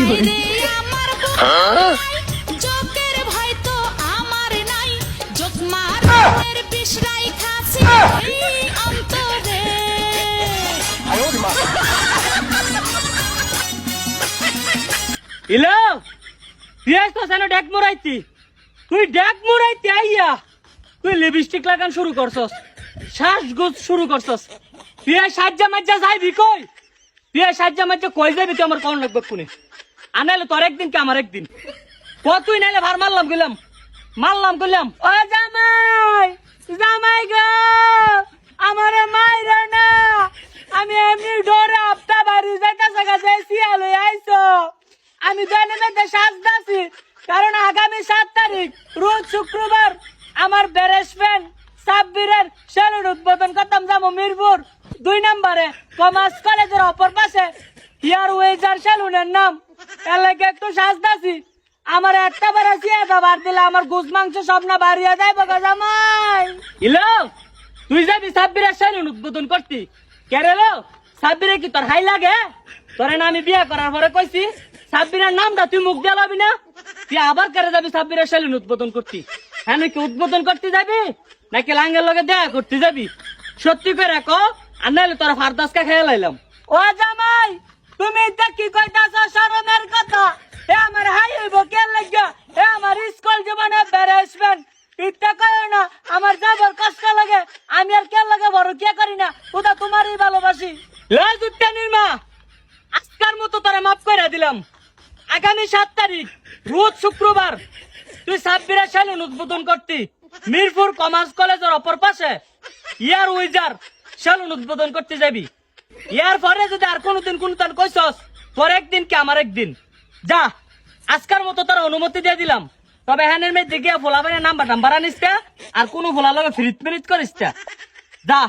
রে আমার জোকের ভয় তো আমার নাই জোক মারের বিশরাই খাসি এই অন্তরে ইলো পিয়াস তো সানো ডেক মুরাইতি তুই ডেক মুরাইতি আইয়া তুই লিপস্টিক লাগান শুরু করছস শ্বাস গুজ শুরু করছস পিয়াস সাজ্জা মাজ্জা যাইবি কই পিয়াস সাজ্জা মাজ্জা কই যাবি তুই আমার কোন লাগবে কোনে আনাইলে তোর একদিন কি আমার একদিন তুই নাইলে ভার মারলাম গেলাম ও জামাই জামাই গো আমারে মাইরা না আমি এমনি ডরে আপটা বাড়ি যাইতাছে গাছে সিয়াল আইছো আমি দৈনন্দিন সাজদাছি কারণ আগামী 7 তারিখ রোজ শুক্রবার আমার বেরেশমেন্ট সাব্বিরের সেলুন উদ্বোধন করতাম যাবো মিরপুর 2 নম্বরে কমার্স কলেজের অপর পাশে ইয়ার ওয়েজার সেলুনের নাম এলাকা একটু সাজদাছি আমার একটা বারে সিয়াদা বার দিলে আমার গুজ মাংস সব না বাড়িয়ে যায় বগা জামাই ইলো তুই যাবি সাব্বিরের সেলুন উদ্বোধন করতি কেরে লো সাব্বিরে কি তোর হাই লাগে তোরে না আমি বিয়ে করার পরে কইছি সাব্বিরের নামটা তুই মুখ দেলাবি না তুই আবার করে যাবি সাব্বিরের সেলুন উদ্বোধন করতি হ্যাঁ নাকি উদ্বোধন করতে যাবি নাকি লাঙ্গের লগে দেখা করতে যাবি সত্যি করে কো আর নাইলে তোরা ফারদাসকা খেয়ে লাইলাম ও জামাই তুমি এটা কি কইতাছ শরমের কথা এ আমার হাই হইব কে লাগিয়া এ আমার স্কুল জীবনে বেরেশমেন্ট ইটা কইও না আমার যাবার কষ্ট লাগে আমি আর কে লাগে বড় কে করি না ওটা তোমারই ভালোবাসি লাজ উত্তা নির্মা আজকার মতো তোরে মাফ করে দিলাম আগামী 7 তারিখ রোজ শুক্রবার তুই সাব্বিরের সেলুন উদ্বোধন করতি মিরপুর কমার্স কলেজের অপর পাশে ইয়ার উইজার সেলুন উদ্বোধন করতে যাবি ইয়ার পরে যদি আর কোনদিন কোন তান কইছস তোর একদিন কি আমার একদিন যা আজকার মতো তোর অনুমতি দিয়ে দিলাম তবে হ্যানের মেয়ে দিকে ফোলাবেন নাম্বার আনিস আর কোনো ফোলা লগে ফিরিত করিস যা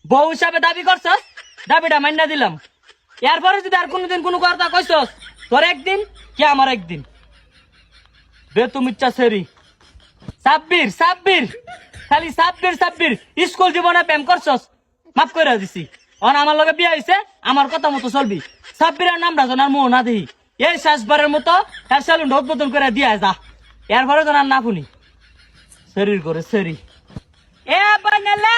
বউ হিসাবে দাবি করছস দাবিটা মান্না দিলাম এরপরে যদি আর কোনদিন কোনো কথা কইছস তোর একদিন কি আমার একদিন বে তুমি ইচ্ছা সেরি সাব্বির খালি সাব্বির স্কুল জীবনে প্রেম করছস মাফ করে দিছি অন আমার লগে বিয়ে হইছে আমার কথা মতো চলবি সাব্বিরের নামটা জানার মোহ না দেই এই শেষবারের মতো তার সেলুন উদ্বোধন করে দিয়া যা এরপরে জানার না শুনি শরীর করে সেরি এ বানালে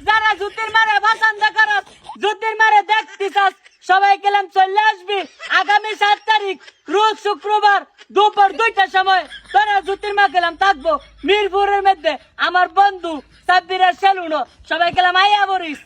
যারা জুতির মারে পছন্দ করস জুতির মারে দেখতিছস সবাই গেলাম চলে আসবি আগামী 7 তারিখ রোজ শুক্রবার দুপুর 2টার সময় তোরা জুতির মা গেলাম থাকবো মিরপুরের মধ্যে আমার বন্ধু সাব্বিরের সেলুন সবাই গেলাম আইয়া বরিস